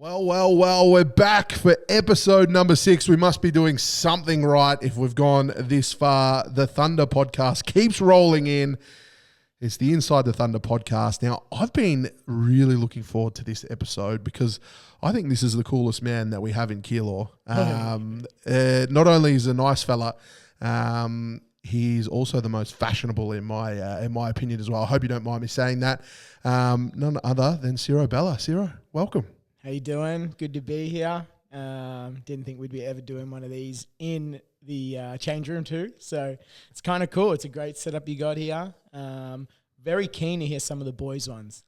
Well, we're back for episode number 6. We must be doing something right if we've gone this far. The Thunder Podcast keeps rolling in. It's the Inside the Thunder Podcast. Now, I've been really looking forward to this episode because I think this is the coolest man that we have in Keilor. Not only is he a nice fella, he's also the most fashionable in my opinion as well. I hope you don't mind me saying that. None other than Ciro Barilla. Ciro, welcome. How you doing? Good to be here. Didn't think we'd be ever doing one of these in the change room too. So it's kind of cool. It's a great setup you got here. Very keen to hear some of the boys' ones.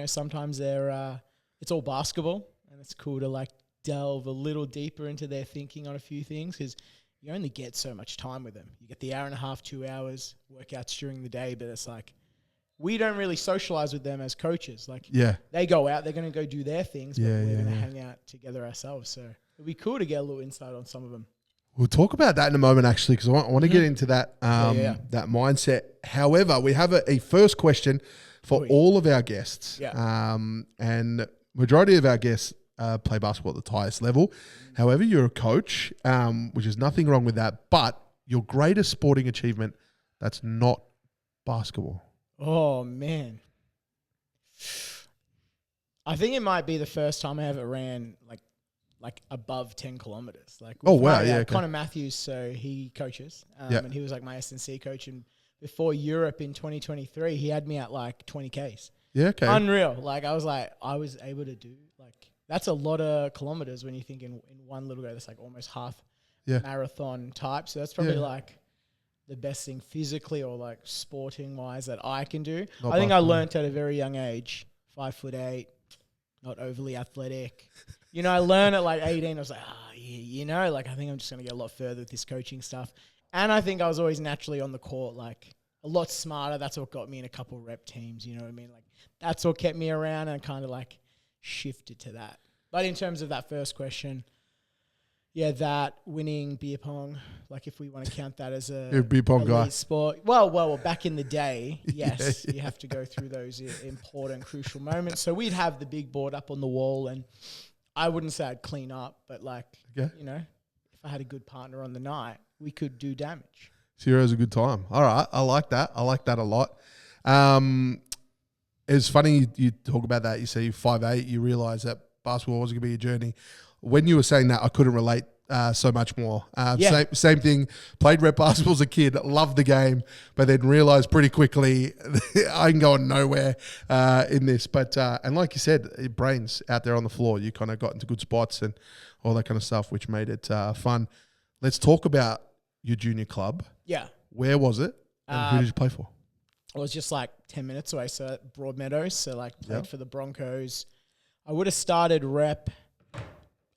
Sometimes it's all basketball and it's cool to delve a little deeper into their thinking on a few things because you only get so much time with them. You get the hour and a half, 2 hours, workouts during the day, but it's we don't really socialize with them as coaches. They go out, they're going to go do their things, but we're going to hang out together ourselves. So it'd be cool to get a little insight on some of them. We'll talk about that in a moment, actually, because I want to get into that that mindset. However, we have a first question for all of our guests. Yeah. And majority of our guests play basketball at the highest level. However, you're a coach, which is nothing wrong with that, but your greatest sporting achievement that's not basketball. Oh, man. I think it might be the first time I ever ran like above 10 kilometers. Connor Matthews, so he coaches, and he was my S&C coach. And before Europe in 2023, he had me at 20 Ks. Yeah, okay. Unreal. I was able to do that's a lot of kilometers when you think in one little go. That's almost half marathon type. So that's probably the best thing physically or sporting wise that I can do. I think I learned at a very young age, 5'8", not overly athletic. I learned at 18. I was I think I'm just going to get a lot further with this coaching stuff. And I think I was always naturally on the court, a lot smarter. That's what got me in a couple rep teams. You know what I mean? That's what kept me around and kind of shifted to that. But in terms of that first question, that winning beer pong, if we want to count that as a beer pong guy sport. Well, back in the day, yes, you have to go through those important, crucial moments. So we'd have the big board up on the wall, and I wouldn't say I'd clean up, but if I had a good partner on the night, we could do damage. Ciro's a good time. All right, I like that. I like that a lot. It's funny you talk about that. You say you're 5'8", you realise that basketball was going to be a journey. When you were saying that, I couldn't relate so much more. Same thing. Played rep basketball as a kid, loved the game, but then realised pretty quickly I can go nowhere in this. But and like you said, brains out there on the floor. You kind of got into good spots and all that kind of stuff, which made it fun. Let's talk about your junior club. Yeah. Where was it? And who did you play for? I was just 10 minutes away, so at Broadmeadows. So played for the Broncos. I would have started rep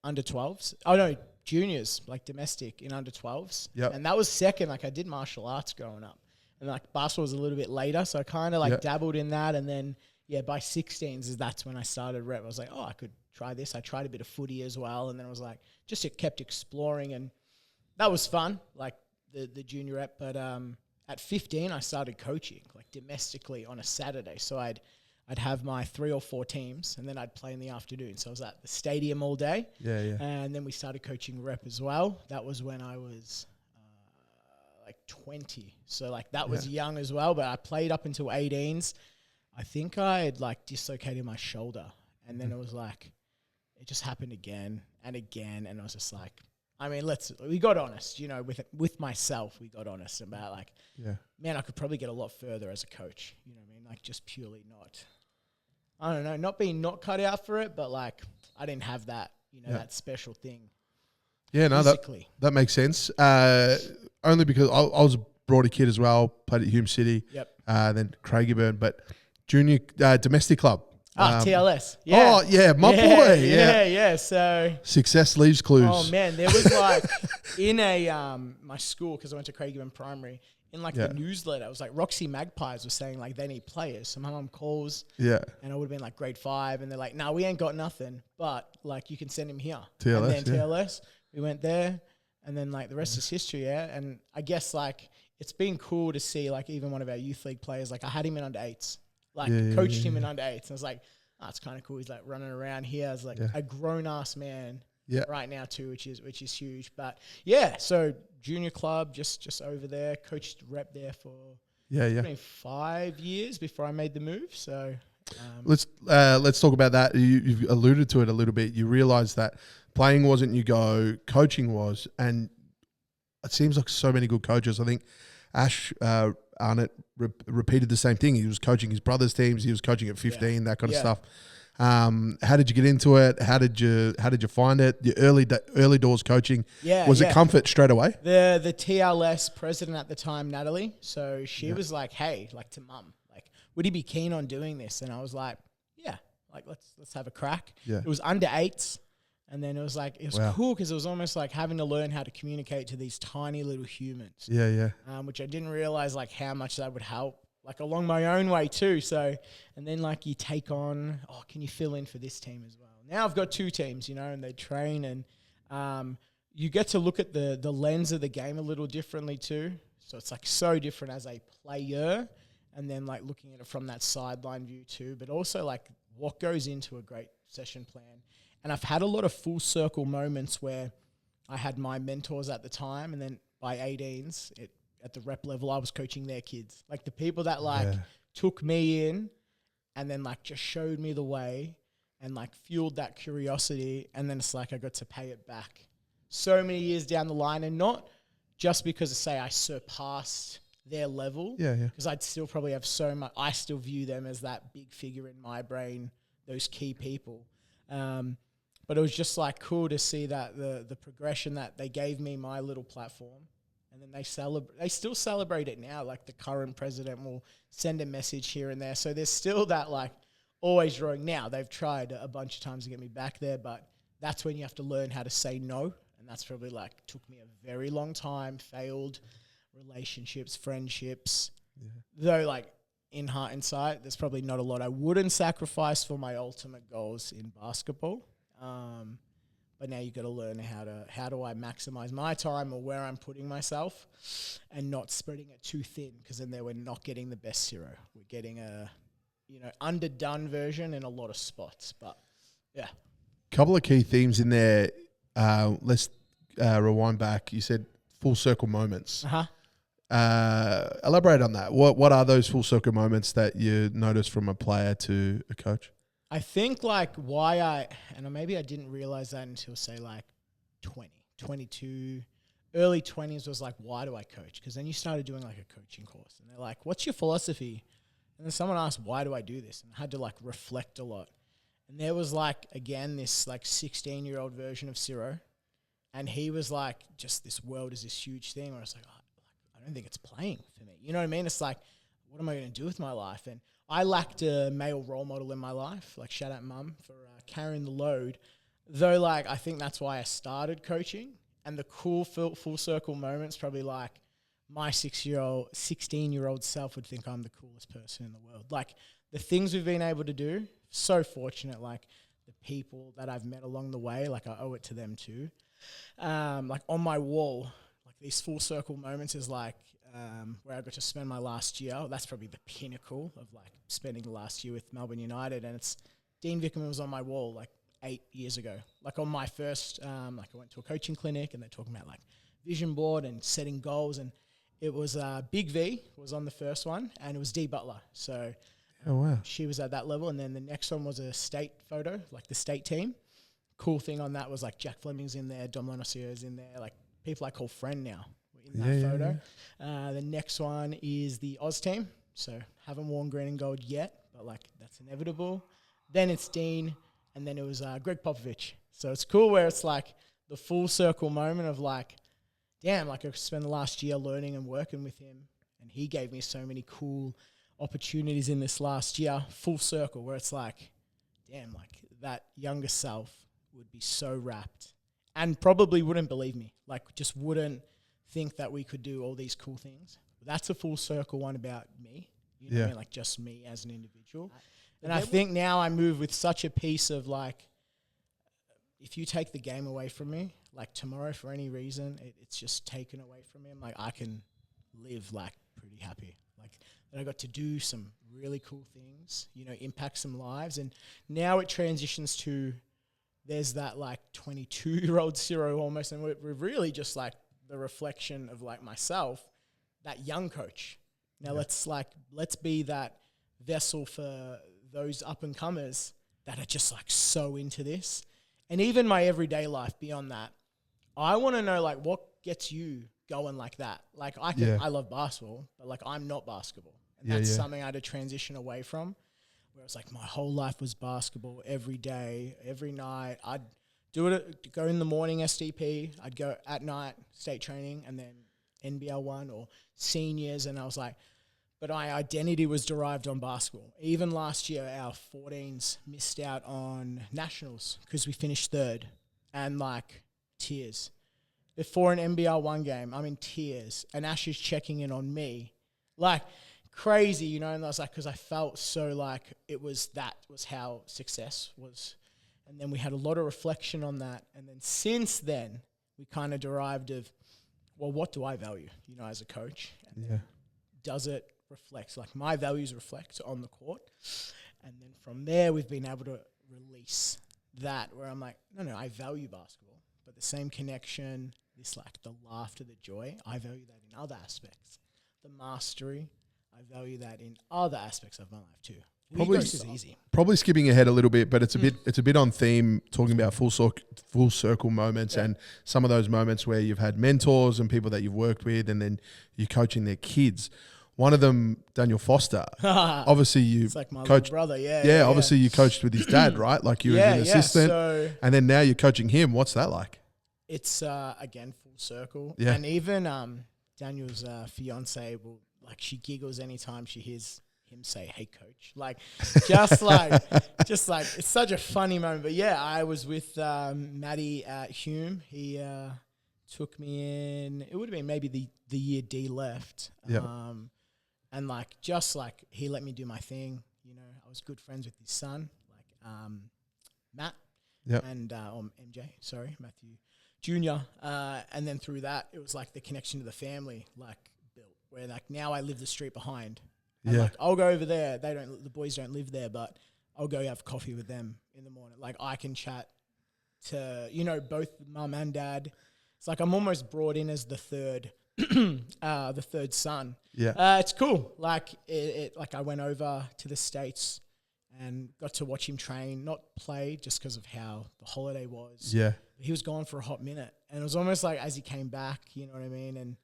under 12s. Oh, no, juniors, domestic in under 12s. Yep. And that was second. I did martial arts growing up. And basketball was a little bit later, so I kind of dabbled in that. And then, by 16s, that's when I started rep. I was I could try this. I tried a bit of footy as well. And then I was just kept exploring. And that was fun, the junior rep. But at 15, I started coaching, domestically on a Saturday. So I'd have my 3 or 4 teams, and then I'd play in the afternoon. So I was at the stadium all day. Yeah. And then we started coaching rep as well. That was when I was 20. So that was young as well, but I played up until 18s. I think I had dislocated my shoulder, and then it was it just happened again and again. And I was just we got honest, with myself, we got honest about man, I could probably get a lot further as a coach. You know what I mean? Just purely not being not cut out for it, but I didn't have that, that special thing. Yeah, no, that makes sense. Only because I was a Broady kid as well, played at Hume City, then Craigieburn, but junior domestic club. TLS. Yeah. Oh, yeah, my boy. Yeah. So success leaves clues. Oh man, there was in my school, because I went to Craigieburn Primary, in the newsletter, it was Roxy Magpies was saying they need players. So my mum calls, and I would have been grade 5, and they're nah, we ain't got nothing, but you can send him here. TLS, and then TLS, we went there, and then the rest is history. Yeah, and I guess it's been cool to see even one of our youth league players. I had him in under 8s, coached him in under 8s, and I was oh, it's kind of cool. He's like running around here as like a grown ass man right now too, which is huge. But yeah, so junior club, just over there, coached rep there for 5 years before I made the move. So let's talk about that. You've alluded to it a little bit. You realised that playing wasn't your go, coaching was, and it seems like so many good coaches. I think Ash Arnott repeated the same thing. He was coaching his brother's teams. He was coaching at 15, that kind of stuff. How did you get into it? How did you find it? Your early doors coaching. Was it comfort straight away? The TLS president at the time, Natalie. So she was like, "Hey, like to mum, like, would he be keen on doing this?" And I was like, "Yeah, like let's have a crack." Yeah. It was under 8s. And then it was cool because it was almost like having to learn how to communicate to these tiny little humans. Yeah. Which I didn't realize like how much that would help, like along my own way too. So, and then like you take on, can you fill in for this team as well? Now I've got 2 teams, and they train, and you get to look at the lens of the game a little differently too. So it's like so different as a player, and then like looking at it from that sideline view too, but also like what goes into a great session plan. And I've had a lot of full circle moments where I had my mentors at the time, and then by 18s, at the rep level, I was coaching their kids. Like the people that took me in and then like just showed me the way and like fueled that curiosity. And then it's like I got to pay it back so many years down the line, and not just because say I surpassed their level. Because I'd still probably have so much. I still view them as that big figure in my brain, those key people. But it was just like cool to see that the progression that they gave me my little platform, and then they still celebrate it now. Like the current president will send a message here and there. So there's still that like always drawing. Now they've tried a bunch of times to get me back there, but that's when you have to learn how to say no. And that's probably like took me a very long time, failed relationships, friendships. Though like in heart and sight, there's probably not a lot I wouldn't sacrifice for my ultimate goals in basketball. But now you got to learn how do I maximize my time or where I'm putting myself, and not spreading it too thin, because then we're not getting the best Ciro. We're getting a underdone version in a lot of spots. But yeah, couple of key themes in there. Let's rewind back. You said full circle moments. Elaborate on that. What are those full circle moments that you notice from a player to a coach? I think like maybe I didn't realize that until say like 20, 22, early 20s was like, why do I coach? Because then you started doing like a coaching course, and they're like, what's your philosophy? And then someone asked, why do I do this? And I had to like reflect a lot. And there was like, again, this like 16-year-old version of Ciro, and he was like, just this world is this huge thing where it's like, I don't think it's playing for me. You know what I mean? It's like, what am I going to do with my life? And I lacked a male role model in my life. Like, shout out mum for carrying the load. Though, like, I think that's why I started coaching. And the cool full circle moments, probably like my 16-year-old self would think I'm the coolest person in the world. Like, the things we've been able to do, so fortunate. Like, the people that I've met along the way, like, I owe it to them too. Like, on my wall, like, these full circle moments is like, where I got to spend my last year. That's probably the pinnacle of like spending the last year with Melbourne United. And it's Dean Vickerman was on my wall like 8 years ago. Like on my first, like I went to a coaching clinic, and they're talking about like vision board and setting goals. And it was Big V was on the first one, and it was Dee Butler. So she was at that level. And then the next one was a state photo, like the state team. Cool thing on that was like Jack Fleming's in there, Dom Lonosio's in there, like people I call friend now. In that photo. The next one is the Oz team. So haven't worn green and gold yet, but like that's inevitable. Then it's Dean, and then it was Greg Popovich. So it's cool where it's like the full circle moment of like, damn, like I spent the last year learning and working with him, and he gave me so many cool opportunities in this last year. Full circle where it's like, damn, like that younger self would be so wrapped and probably wouldn't believe me. Like just wouldn't think that we could do all these cool things. That's a full circle one about me. You know what I mean? Like just me as an individual. And I think now I move with such a piece of like, if you take the game away from me, like tomorrow for any reason, it's just taken away from me. I'm like, I can live like pretty happy. like that I got to do some really cool things, you know, impact some lives. And now it transitions to there's that like 22-year-old Ciro almost, and we're really just like the reflection of like myself, that young coach. Now let's be that vessel for those up and comers that are just like so into this. And even my everyday life beyond that, I want to know like what gets you going like that. Like I love basketball, but like I'm not basketball. And that's something I had to transition away from. Where it's like my whole life was basketball every day, every night. I'd do it, go in the morning SDP, I'd go at night state training, and then NBL 1 or seniors. And I was like, but my identity was derived on basketball. Even last year, our 14s missed out on nationals because we finished third, and like tears. Before an NBL 1 game, I'm in tears, and Ash is checking in on me. Like, crazy, you know, and I was like, because I felt so like that was how success was. And then we had a lot of reflection on that. And then since then, we kind of derived of, well, what do I value, you know, as a coach? And does it reflect, like my values reflect on the court? And then from there, we've been able to release that where I'm like, no, I value basketball, but the same connection, this like the laughter, the joy, I value that in other aspects. The mastery, I value that in other aspects of my life too. Probably skipping ahead a little bit, but it's a bit on theme, talking about full circle moments and some of those moments where you've had mentors and people that you've worked with, and then you're coaching their kids. One of them, Daniel Foster. Obviously, you it's like my coached, brother. Obviously, you coached with his dad, right? Like you were an assistant, and then now you're coaching him. What's that like? It's again full circle, and even Daniel's fiance will. Like she giggles anytime she hears him say, "Hey, coach!" Like, just like it's such a funny moment. But yeah, I was with Maddie at Hume. He took me in. It would have been maybe the year D left. And like just like he let me do my thing. You know, I was good friends with his son, like Matt, and Matthew Jr. And then through that, it was like the connection to the family, like. Where like now I live the street behind. And like I'll go over there. The boys don't live there, but I'll go have coffee with them in the morning. Like I can chat to, you know, both mum and dad. It's like I'm almost brought in as the third son. Yeah. It's cool. Like like I went over to the States and got to watch him train, not play just because of how the holiday was. Yeah. He was gone for a hot minute. And it was almost like as he came back, you know what I mean? And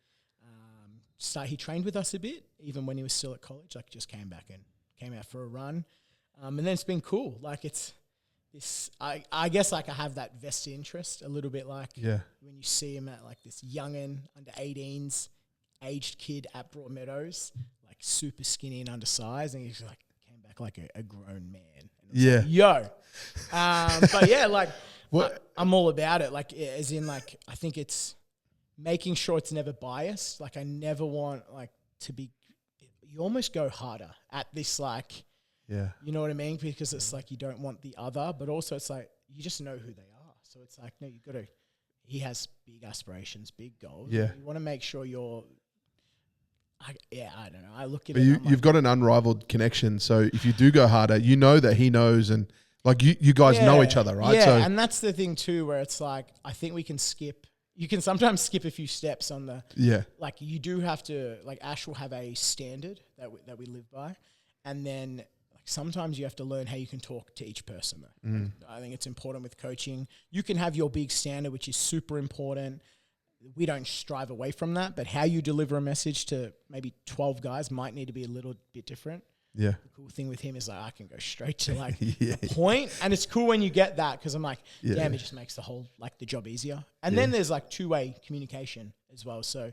he trained with us a bit, even when he was still at college, like just came back and came out for a run. And then it's been cool. Like it's this, I guess like I have that vested interest a little bit like when you see him at like this youngin, under 18s, aged kid at Broadmeadows, like super skinny and undersized. And he's like, came back like a grown man. And like, but yeah, like I'm all about it. Like as in like, I think it's, making sure it's never biased. Like I never want like to be, you almost go harder at this, like, you know what I mean? Because it's like, you don't want the other, but also it's like, you just know who they are. So it's like, no, he has big aspirations, big goals. Yeah. You want to make sure I don't know. I look at it. You've got an unrivaled connection. So if you do go harder, you know that he knows, and like you guys know each other, right? Yeah. So, and that's the thing too, where it's like, I think you can sometimes skip a few steps on like you do have to, like Ash will have a standard that we live by. And then like sometimes you have to learn how you can talk to each person though. I think it's important with coaching. You can have your big standard, which is super important. We don't strive away from that, but how you deliver a message to maybe 12 guys might need to be a little bit different. Yeah. The cool thing with him is like I can go straight to like the point, and it's cool when you get that because I'm like, damn, it just makes the whole like the job easier. And then there's like two-way communication as well. So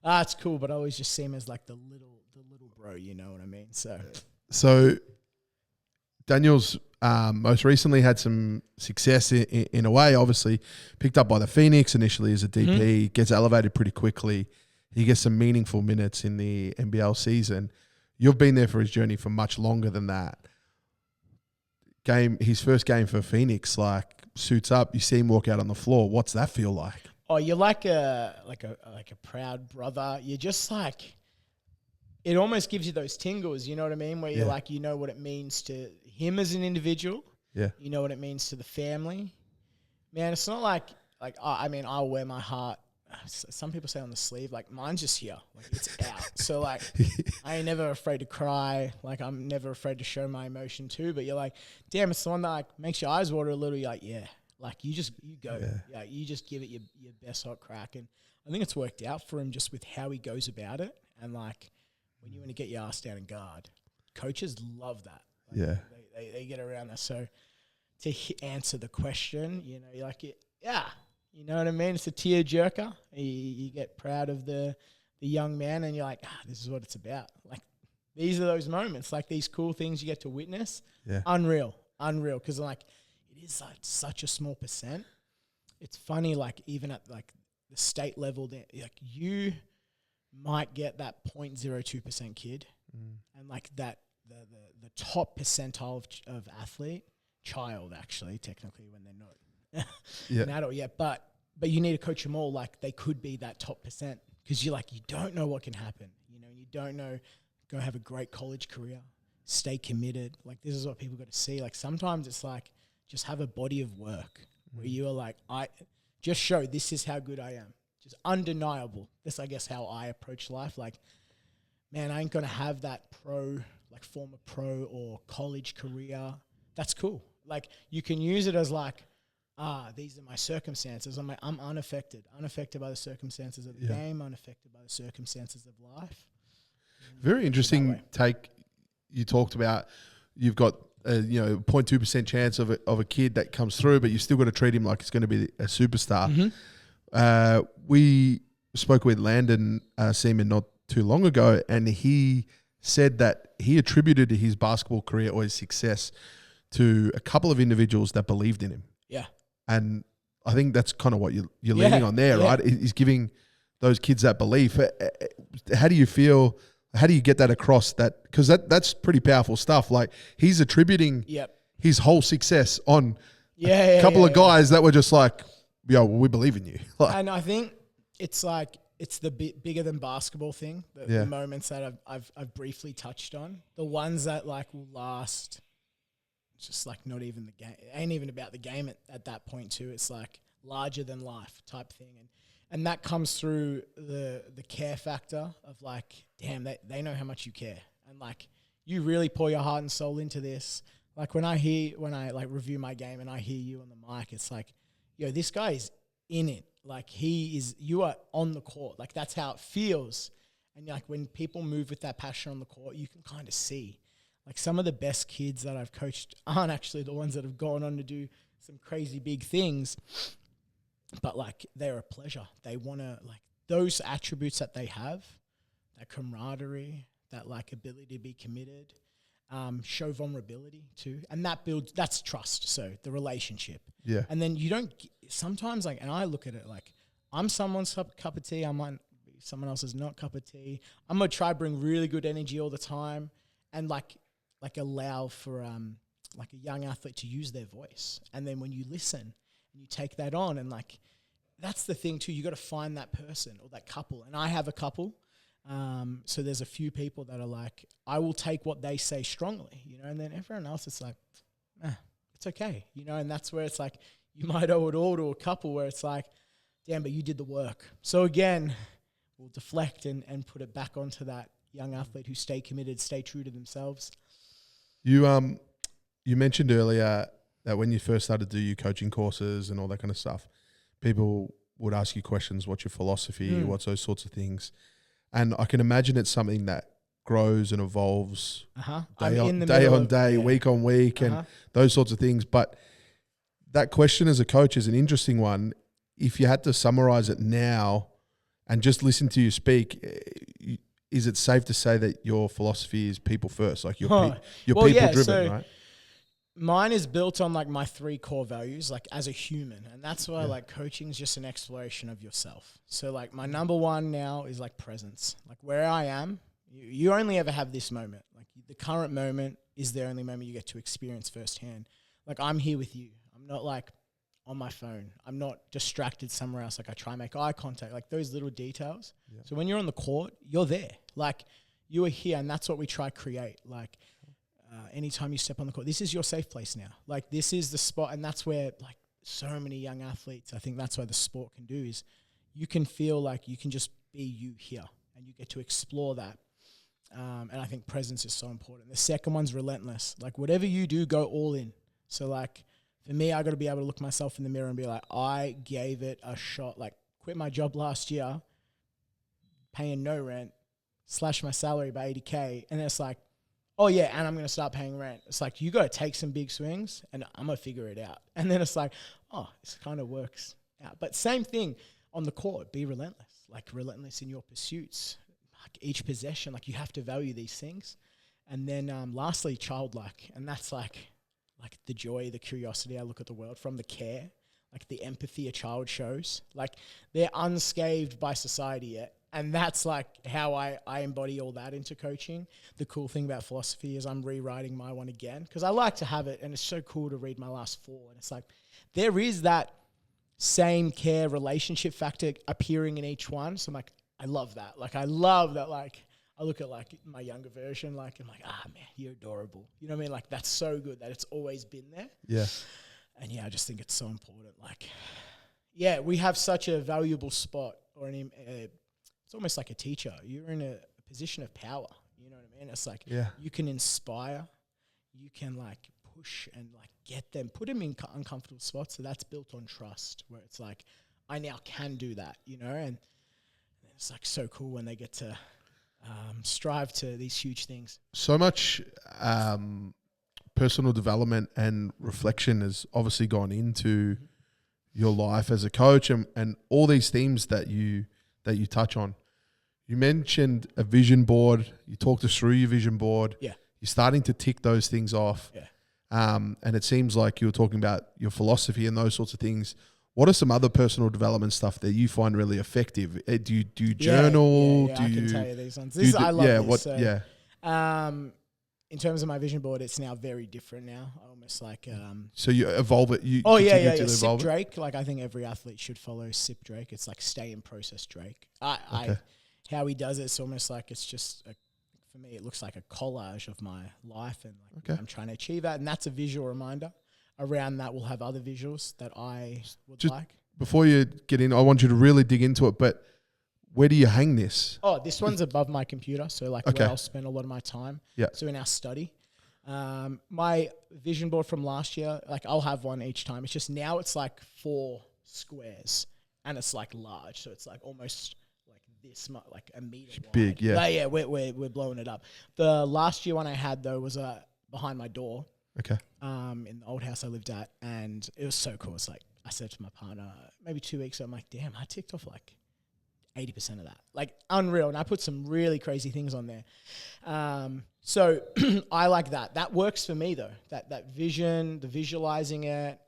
it's cool, but I always just see him as like the little bro. You know what I mean? So Daniel's most recently had some success in a way. Obviously, picked up by the Phoenix initially as a DP, gets elevated pretty quickly. He gets some meaningful minutes in the NBL season. You've been there for his journey for much longer than that. His first game for Phoenix, like suits up. You see him walk out on the floor. What's that feel like? Oh, you're like a proud brother. You're just like, it almost gives you those tingles, you know what I mean? Where you're like, you know what it means to him as an individual. Yeah. You know what it means to the family. Man, it's not like I mean, I'll wear my heart. Some people say on the sleeve, like mine's just here, like it's out. So like, I ain't never afraid to cry. Like I'm never afraid to show my emotion too. But you're like, damn, it's the one that like makes your eyes water a little. You're like, yeah, like you go, yeah, you just give it your best hot crack. And I think it's worked out for him just with how he goes about it. And like when you want to get your ass down and guard, coaches love that. Like, they get around that. So to answer the question, you know, you're like, yeah. You know what I mean? It's a tear jerker. You get proud of the young man and you're like, this is what it's about. Like, these are those moments, like these cool things you get to witness. Yeah. Unreal. Because like, it is like such a small percent. It's funny, like even at like the state level, like you might get that 0.02% kid and like that, the top percentile of athlete, child actually, technically when they're not an adult yet, but you need to coach them all like they could be that top percent because you're like, you don't know what can happen. You know, you don't know, go have a great college career, stay committed. Like this is what people got to see. Like sometimes it's like, just have a body of work where you are like, I just show this is how good I am. Just undeniable. That's, I guess, how I approach life. Like, man, I ain't going to have that former pro or college career. That's cool. Like you can use it as like, these are my circumstances. I'm unaffected by the circumstances of the game, unaffected by the circumstances of life. Very interesting take. You talked about you've got a 0.2% chance of a kid that comes through, but you still got to treat him like he's going to be a superstar. Mm-hmm. We spoke with Landon Seaman not too long ago, and he said that he attributed his basketball career or his success to a couple of individuals that believed in him. Yeah. And I think that's kind of what you're leaning on there, right? Is giving those kids that belief. How do you feel? How do you get that across? That because that's pretty powerful stuff. Like he's attributing his whole success on a couple of guys that were just like, yo, we believe in you. Like, and I think it's like it's the bigger than basketball thing. The moments that I've briefly touched on, the ones that like will last. Just like not even the game. It ain't even about the game at that point too. It's like larger than life type thing. And that comes through the care factor of like, damn, they know how much you care. And like you really pour your heart and soul into this. Like when I like review my game and I hear you on the mic, it's like, yo, this guy is in it. Like you are on the court. Like that's how it feels. And like when people move with that passion on the court, you can kind of see. Like some of the best kids that I've coached aren't actually the ones that have gone on to do some crazy big things, but like they're a pleasure. They want to like those attributes that they have, that camaraderie, that like ability to be committed, show vulnerability too. And that's trust. So the relationship. Yeah. And then you don't sometimes like, and I look at it like I'm someone's cup of tea. I might be someone else's not cup of tea. I'm going to try bring really good energy all the time and like allow for like a young athlete to use their voice. And then when you listen and you take that on and like, that's the thing too, you got to find that person or that couple. And I have a couple. So there's a few people that are like, I will take what they say strongly, you know, and then everyone else is like, it's okay. You know, and that's where it's like, you might owe it all to a couple where it's like, damn, but you did the work. So again, we'll deflect and put it back onto that young athlete who stay committed, stay true to themselves. You mentioned earlier that when you first started to do your coaching courses and all that kind of stuff, people would ask you questions, what's your philosophy, what's those sorts of things. And I can imagine it's something that grows and evolves day on day, week on week, and those sorts of things. But that question as a coach is an interesting one. If you had to summarize it now and just listen to you speak, is it safe to say that your philosophy is people first? Like you're people driven, right? Mine is built on like my 3 core values, like as a human. And that's why like coaching is just an exploration of yourself. So like my number 1 now is like presence. Like where I am, you only ever have this moment. Like the current moment is the only moment you get to experience firsthand. Like I'm here with you. I'm not like on my phone. I'm not distracted somewhere else. Like I try and make eye contact, like those little details. Yeah. So when you're on the court, you're there. Like You are here, and that's what we try to create. Like, anytime you step on the court, this is your safe place now. Like, this is the spot, and that's where, like, so many young athletes, I think that's why the sport can do is you can feel like you can just be you here, and you get to explore that. And I think presence is so important. The second one's relentless. Like, whatever you do, go all in. So, like, for me, I got to be able to look myself in the mirror and be like, I gave it a shot. Like, quit my job last year, paying no rent, slash my salary by 80K. And it's like, oh yeah, and I'm going to start paying rent. It's like, you got to take some big swings and I'm going to figure it out. And then it's like, oh, this kind of works out. But same thing on the court, be relentless. Like, relentless in your pursuits. Like, each possession, like, you have to value these things. And then lastly, childlike. And that's like the joy, the curiosity I look at the world from, the care, like the empathy a child shows. Like, they're unscathed by society yet. And that's like how I embody all that into coaching. The cool thing about philosophy is I'm rewriting my one again because I like to have it, and it's so cool to read my last 4. And it's like there is that same care relationship factor appearing in each one. So I'm like, I love that. Like, I love that. Like, I look at like my younger version, like I'm like, man, you're adorable. You know what I mean? Like, that's so good that it's always been there. Yeah. And yeah, I just think it's so important. Like, yeah, we have such a valuable spot, or it's almost like a teacher. You're in a position of power. You know what I mean? It's like you can inspire, you can like push and like get them, put them in uncomfortable spots. So that's built on trust, where it's like, I now can do that, you know? And it's like so cool when they get to strive to these huge things. So much personal development and reflection has obviously gone into your life as a coach, and all these themes that you touch on. You mentioned a vision board. You talked us through your vision board. Yeah. You're starting to tick those things off. Yeah. And it seems like you were talking about your philosophy and those sorts of things. What are some other personal development stuff that you find really effective? Do you journal? Yeah, do I you can tell you these ones. I love this. In terms of my vision board, it's now very different now. I almost like... so you evolve it? Sip Drake. Like, I think every athlete should follow Sip Drake. It's like stay in process Drake. How he does it's almost like it's just... for me, it looks like a collage of my life, and like I'm trying to achieve that. And that's a visual reminder. Around that, we'll have other visuals that I would like. Before you get in, I want you to really dig into it, but where do you hang this? Oh, this one's above my computer, so like where I'll spend a lot of my time. Yeah. So in our study. My vision board from last year, like I'll have one each time. It's just now it's like 4 squares, and it's like large. So it's like almost... this much, like a meter wide. Big, yeah. But yeah, we're blowing it up. The last year one I had though was behind my door. Okay. In the old house I lived at, and it was so cool. It's like I said to my partner maybe 2 weeks ago, I'm like, damn, I ticked off like 80% of that. Like, unreal. And I put some really crazy things on there. So I like that. That works for me though. That vision, the visualizing it.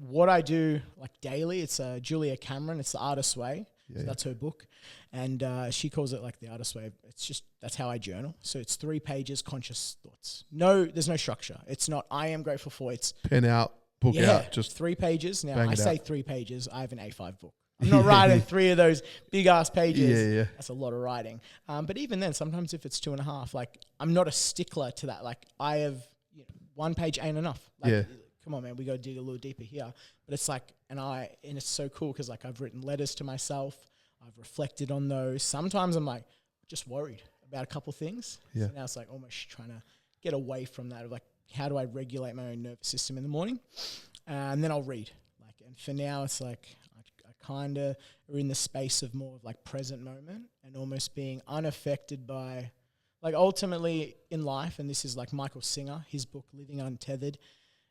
What I do like daily, it's Julia Cameron. It's The Artist's Way. So that's her book. And she calls it like the artist's way. It's just, that's how I journal. So it's 3 pages, conscious thoughts. No, there's no structure. It's not, I am grateful for. It's pen out, book out. Just 3 pages. Now I say 3 pages. I have an A5 book. I'm not writing 3 of those big ass pages. Yeah. That's a lot of writing. But even then, sometimes if it's 2.5, like I'm not a stickler to that. Like I have, 1 page ain't enough. Like, come on, man, we got to dig a little deeper here. But it's like, and it's so cool because like I've written letters to myself. I've reflected on those. Sometimes I'm like just worried about a couple things. Yeah. So now it's like almost trying to get away from that of like, how do I regulate my own nervous system in the morning? And then I'll read. Like, and for now it's like I kind of are in the space of more of like present moment and almost being unaffected by, like ultimately in life, and this is like Michael Singer, his book, Living Untethered,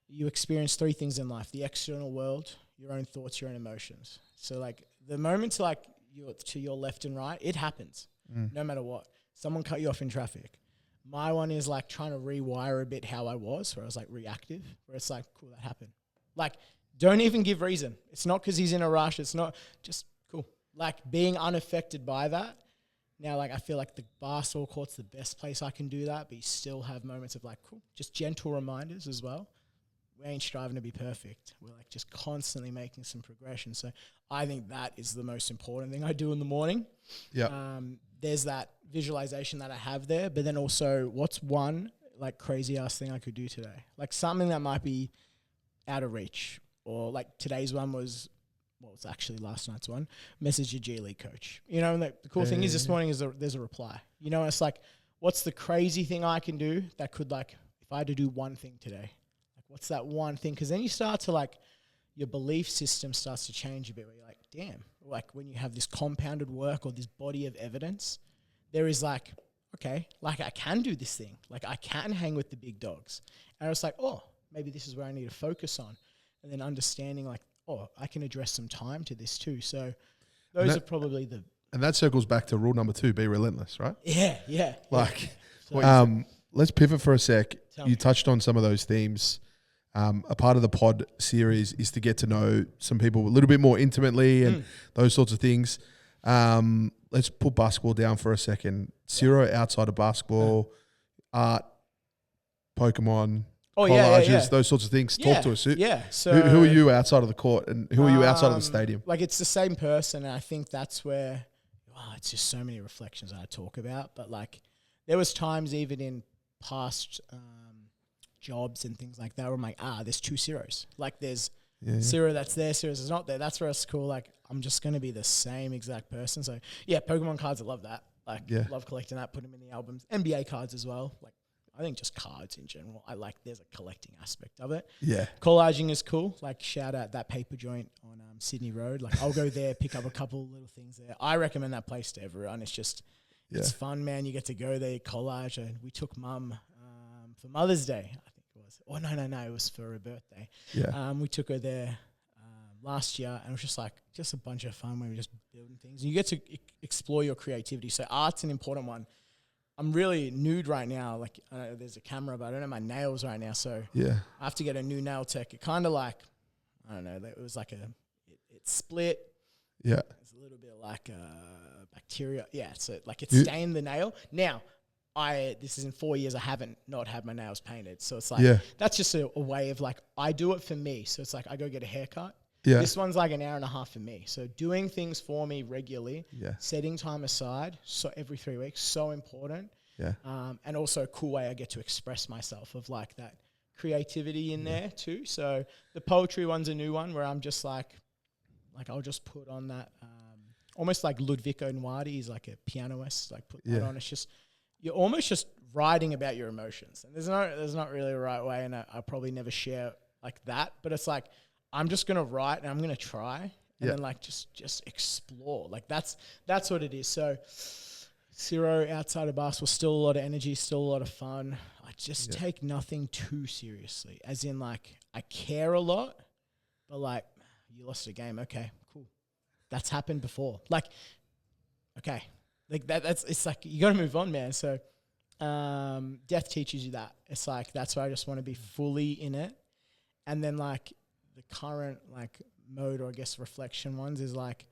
you experience 3 things in life: the external world, your own thoughts, your own emotions. So like the moments like you're to your left and right, it happens no matter what. Someone cut you off in traffic. My one is like trying to rewire a bit how I was, where I was like reactive, where it's like, cool, that happened. Like, don't even give reason. It's not because he's in a rush. It's not, just cool. Like being unaffected by that. Now, like I feel like the basketball court's the best place I can do that, but you still have moments of like, cool, just gentle reminders as well. We ain't striving to be perfect. We're like just constantly making some progression. So I think that is the most important thing I do in the morning. Yeah. there's that visualization that I have there, but then also what's one like crazy ass thing I could do today? Like something that might be out of reach, or like today's one was, well, it's actually last night's one, message your G League coach. You know, and the cool thing is this morning is there's a reply. You know, it's like, what's the crazy thing I can do that could like, if I had to do one thing today, like what's that one thing? Because then you start to like, your belief system starts to change a bit where you're like, damn, like when you have this compounded work or this body of evidence, there is like, okay, like I can do this thing. Like I can hang with the big dogs. And I was like, oh, maybe this is where I need to focus on. And then understanding like, oh, I can address some time to this too. So those are probably the... And that circles back to rule number 2, be relentless, right? Yeah. Like, let's pivot for a sec. You touched on some of those themes. A part of the pod series is to get to know some people a little bit more intimately and those sorts of things. Let's put basketball down for a second. Ciro, outside of basketball, art, Pokemon, collages, those sorts of things. Talk to us. So who are you outside of the court, and who are you outside of the stadium? Like it's the same person, and I think that's where it's just so many reflections I talk about. But like there was times even in past jobs and things like that where I'm like, there's 2 Ciros. Like there's Ciro that's there, Ciro's is not there. That's where it's cool. Like I'm just going to be the same exact person. So yeah, Pokemon cards, I love that. Like love collecting that, put them in the albums. NBA cards as well. Like I think just cards in general. I like there's a collecting aspect of it. Yeah. Collaging is cool. Like shout out that paper joint on Sydney Road. Like I'll go there, pick up a couple little things there. I recommend that place to everyone. It's just, it's fun, man. You get to go there, collage. And we took mum for Mother's Day, I think it was. Oh, no, it was for her birthday. Yeah. We took her there last year, and it was just like, just a bunch of fun where we were just building things. And you get to explore your creativity. So art's an important one. I'm really nude right now. Like there's a camera, but I don't know my nails right now. So I have to get a new nail tech. It kind of like, I don't know, it was like it split. Yeah. It's a little bit like bacteria. Yeah. So like it stained the nail. Now, this is in 4 years, I haven't not had my nails painted. So it's like, that's just a way of like, I do it for me. So it's like, I go get a haircut. Yeah. This one's like an hour and a half for me. So doing things for me regularly, setting time aside, so every 3 weeks, so important. Yeah. And also a cool way I get to express myself of like that creativity in there too. So the poetry one's a new one where I'm just like I'll just put on that, almost like Ludwiko Nwadi is like a pianist, like put that on. It's just, you're almost just writing about your emotions. And there's not really a right way, and I'll probably never share like that, but it's like, I'm just going to write and I'm going to try and then like just explore. Like that's what it is. So Ciro outside of basketball, still a lot of energy, still a lot of fun. I just take nothing too seriously, as in like I care a lot, but like you lost a game. Okay, cool. That's happened before. Like, okay. Like it's like, you got to move on, man. So death teaches you that. It's like, that's why I just want to be fully in it. And then like the current like mode, or I guess reflection ones, is like,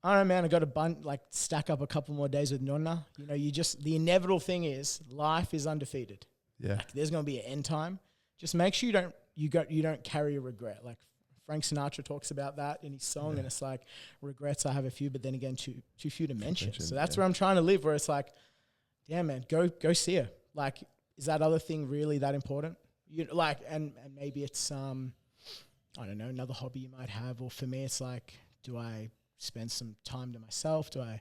I don't know, man, I got to stack up a couple more days with Nonna. You know, the inevitable thing is life is undefeated. Yeah. Like there's going to be an end time. Just make sure you don't carry a regret. Like Frank Sinatra talks about that in his song, and it's like, regrets, I have a few, but then again, too few to mention. So that's where I'm trying to live, where it's like, damn, man, go see her. Like, is that other thing really that important? You know, like, and maybe it's, I don't know, another hobby you might have. Or for me, it's like, do I spend some time to myself? Do I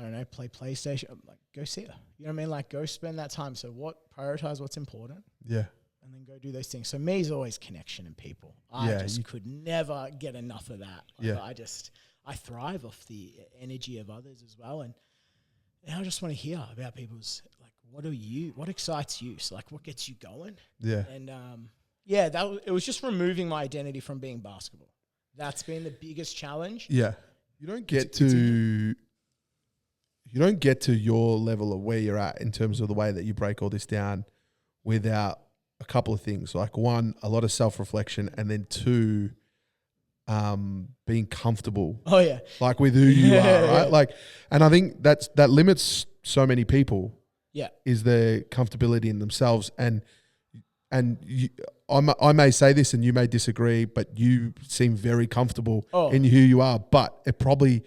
don't know, play PlayStation? Like, go see her. You know what I mean? Like, go spend that time. So prioritize what's important. Yeah. And then go do those things. So me is always connection and people. I could never get enough of that. Like I thrive off the energy of others as well. And I just want to hear about people's, like, what excites you? So like, what gets you going? Yeah. And it was just removing my identity from being basketball. That's been the biggest challenge. Yeah. You don't get to your level of where you're at in terms of the way that you break all this down without a couple of things. Like, one, a lot of self-reflection, and then two, being comfortable. Oh yeah. Like with who you are, right? Yeah. Like, and I think that limits so many people. Yeah. Is their comfortability in themselves. And I may say this and you may disagree, but you seem very comfortable in who you are. But it probably,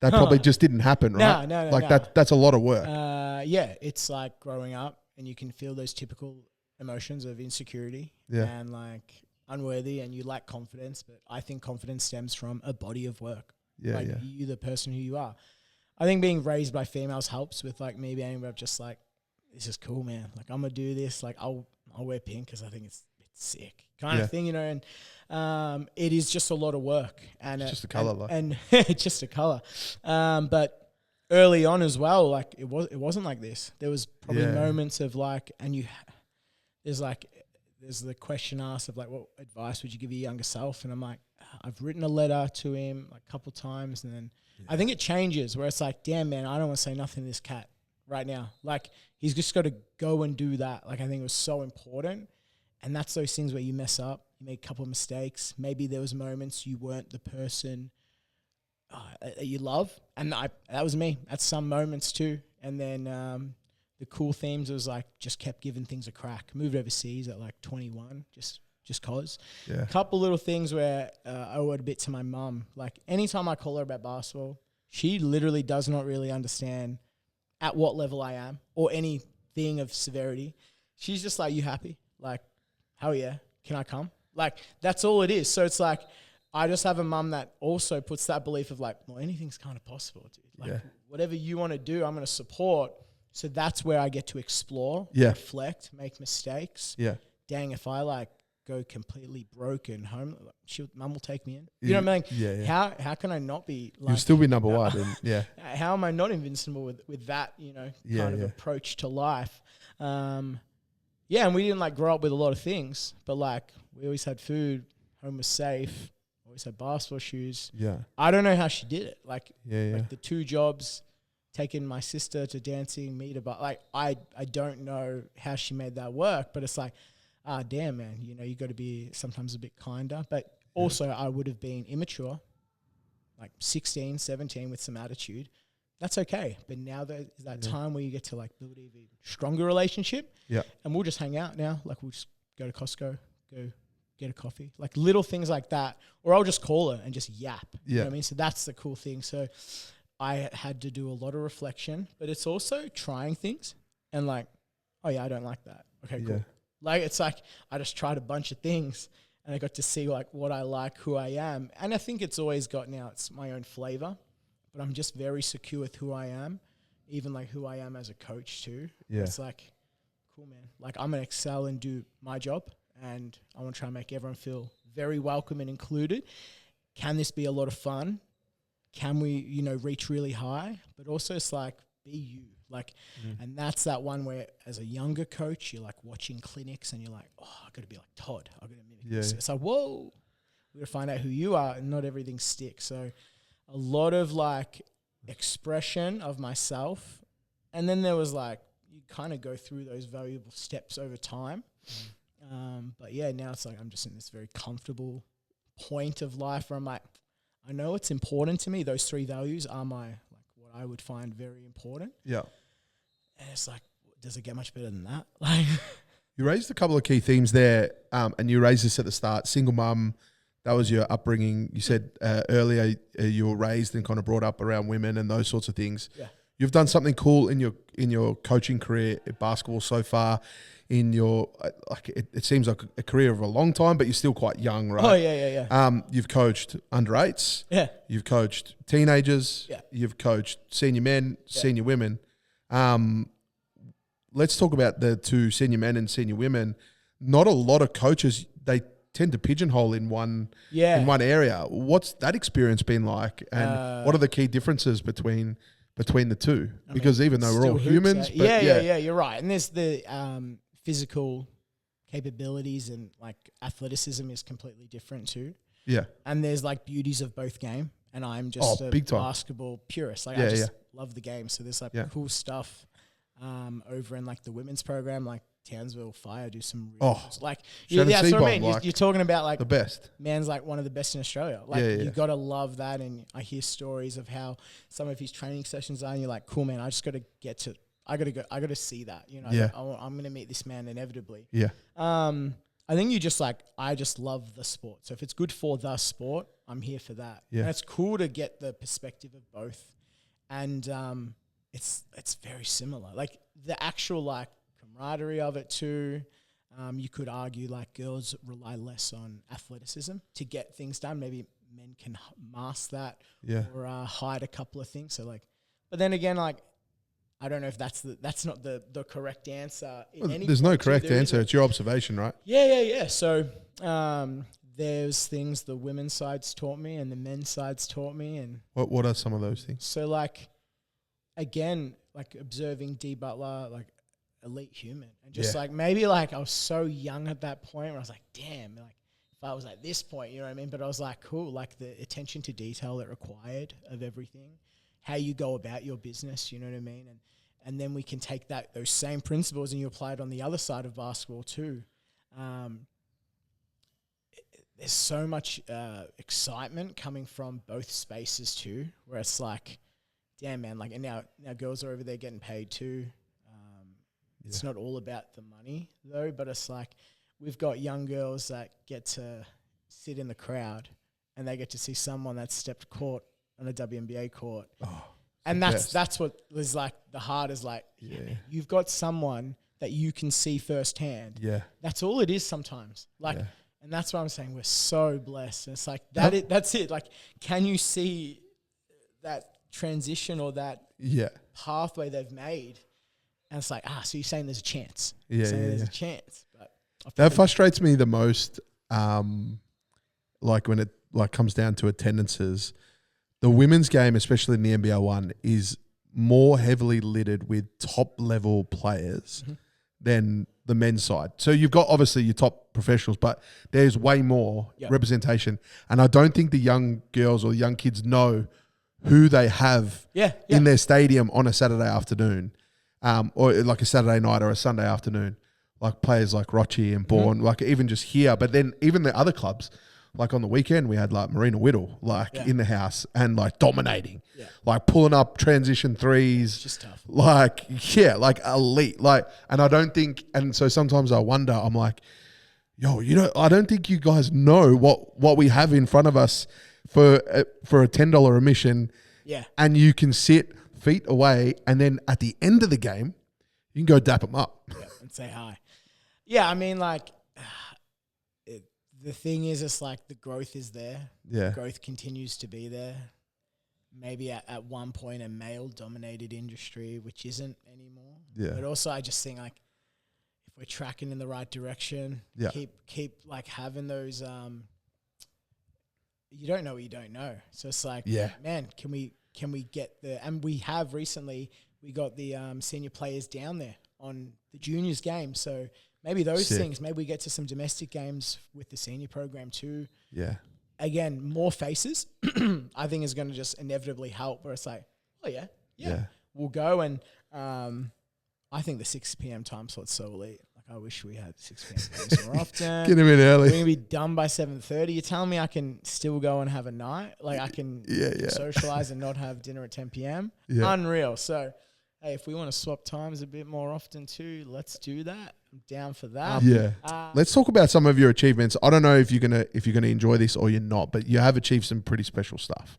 that probably just didn't happen, right? No. Like that's a lot of work. Yeah, it's like growing up and you can feel those typical emotions of insecurity and like unworthy, and you lack confidence. But I think confidence stems from a body of work. You, the person who you are. I think being raised by females helps with like me being able to just like, this is cool, man. Like I'm gonna do this. Like I'll wear pink because I think it's sick kind of thing, you know. And it is just a lot of work, and it's just a color, and it's just a color. But early on as well, like it wasn't like this. There was probably moments of like, and there's the question asked of like, what advice would you give your younger self? And I'm like, I've written a letter to him like a couple times, and then I think it changes where it's like, damn man, I don't want to say nothing to this cat right now. Like he's just got to go and do that. Like I think it was so important. And that's those things where you mess up, you make a couple of mistakes. Maybe there was moments you weren't the person that you love. And that was me at some moments too. And then the cool themes was like, just kept giving things a crack. Moved overseas at like 21, just cause. A couple little things where I owe it a bit to my mum. Like anytime I call her about basketball, she literally does not really understand at what level I am or anything of severity. She's just like, you happy? Like, hell yeah, can I come? Like, that's all it is. So it's like, I just have a mum that also puts that belief of like, well, anything's kind of possible, dude. Like, whatever you want to do, I'm going to support. So that's where I get to explore, reflect, make mistakes. Dang, if I like go completely broken home, mum will take me in. You know what I mean? How can I not be like... You'll still be number one. And, how am I not invincible with that, you know, kind of approach to life? And we didn't like grow up with a lot of things, but like we always had food, home was safe, always had basketball shoes. I don't know how she did it. Like, like the 2 jobs, taking my sister to dancing, me to like I don't know how she made that work, but it's like, damn man, you know, you got to be sometimes a bit kinder. But also I would have been immature, like 16, 17 with some attitude. That's okay. But now there's that time where you get to like build an even stronger relationship. And we'll just hang out now. Like we'll just go to Costco, go get a coffee, like little things like that. Or I'll just call her and just yap. You know what I mean? So that's the cool thing. So I had to do a lot of reflection, but it's also trying things and like, oh yeah, I don't like that. Okay, cool. Like it's like I just tried a bunch of things and I got to see like what I like, who I am. And I think it's always got now, it's my own flavor. But I'm just very secure with who I am, even like who I am as a coach too. It's like, cool, man. Like I'm going to excel and do my job, and I want to try and make everyone feel very welcome and included. Can this be a lot of fun? Can we, you know, reach really high? But also it's like, be you. Like, and that's that one where as a younger coach, you're like watching clinics and you're like, oh, I got to be like Todd. I got to mimic this. It's like, whoa, we got to find out who you are, and not everything sticks. So a lot of like expression of myself. And then there was like, you kind of go through those valuable steps over time. But yeah, now it's like, I'm just in this very comfortable point of life where I'm like, I know it's important to me. Those 3 values are my, like what I would find very important. And it's like, does it get much better than that? Like you raised a couple of key themes there. And you raised this at the start, single mum. That was your upbringing. You said earlier you were raised and kind of brought up around women and those sorts of things. You've done something cool in your coaching career at basketball so far. In your like, it seems like a career of a long time, but you're still quite young, right? Oh yeah. You've coached under 8s. You've coached teenagers. You've coached senior men, senior women. Let's talk about the 2 senior men and senior women. Not a lot of coaches, they tend to pigeonhole in one area. What's that experience been like, and what are the key differences between the two? Because even though we're all humans, but you're right. And there's the physical capabilities, and like athleticism is completely different too. And there's like beauties of both game, and I'm just a basketball purist. Like I just love the game. So there's like cool stuff over in like the women's program, like Townsville Fire do some like that's what I mean. You're talking about like the best. Man's like one of the best in Australia. Like you got to love that. And I hear stories of how some of his training sessions are, and you're like, cool, man. I just got to get to. I got to see that. You know, I'm going to meet this man inevitably. I think you just like, I just love the sport. So if it's good for the sport, I'm here for that. Yeah. And it's cool to get the perspective of both. And it's very similar. Like the actual like camaraderie of it too. You could argue like girls rely less on athleticism to get things done. Maybe men can mask that or hide a couple of things. So like, but then again, like, I don't know if that's not the correct answer. There's no correct answer. It's your observation, right? Yeah. So there's things the women's sides taught me and the men's sides taught me. And what are some of those things? So like, again, like observing D Butler, like elite human, and just like maybe like I was so young at that point where I was like, damn, like if I was at this point, you know what I mean? But I was like, cool, like the attention to detail it required of everything, how you go about your business, you know what I mean? And then we can take those same principles and you apply it on the other side of basketball too. There's so much excitement coming from both spaces too, where it's like, damn man, like, and now girls are over there getting paid too. It's not all about the money though, but it's like we've got young girls that get to sit in the crowd and they get to see someone that's stepped court on a WNBA court. Oh, and that's what was like the hard is like, you've got someone that you can see firsthand. Yeah. That's all it is sometimes. Like, and that's why I'm saying we're so blessed. And it's like, that's it. Like, can you see that transition or that pathway they've made? And it's like, so you're saying there's a chance. There's a chance. But that frustrates me the most, like when it like comes down to attendances. The women's game, especially in the NBL 1, is more heavily littered with top-level players than the men's side. So you've got, obviously, your top professionals, but there's way more representation. And I don't think the young girls or the young kids know who they have in their stadium on a Saturday afternoon. Or like a Saturday night or a Sunday afternoon, like players like Rochi and Bourne, like even just here. But then even the other clubs, like on the weekend, we had like Marina Whittle, like in the house and like dominating, like pulling up transition threes. It's just tough. Like, like elite. Like, and I don't think, and so sometimes I wonder, I'm like, yo, I don't think you guys know what we have in front of us for a $10 admission. Yeah. And you can sit feet away, and then at the end of the game, you can go dap them up. And say hi. Yeah, I mean, like, the thing is, it's like the growth is there. Yeah. The growth continues to be there. Maybe at one point a male-dominated industry, which isn't anymore. Yeah. But also I just think, like, if we're tracking in the right direction, keep like, having those you don't know what you don't know. So it's like, man, can we get and we have recently, we got the senior players down there on the juniors game. So maybe those things, maybe we get to some domestic games with the senior program too. Yeah. Again, more faces, I think is going to just inevitably help where it's like, we'll go. And I think the 6 p.m. time slot's so elite. Like, I wish we had 6 p.m. games more often. Get him in early. We're going to be done by 7:30. You're telling me I can still go and have a night? Like, I can socialize and not have dinner at 10 p.m.? Yeah. Unreal. So, hey, if we want to swap times a bit more often too, let's do that. I'm down for that. Let's talk about some of your achievements. I don't know if you're gonna enjoy this or you're not, but you have achieved some pretty special stuff.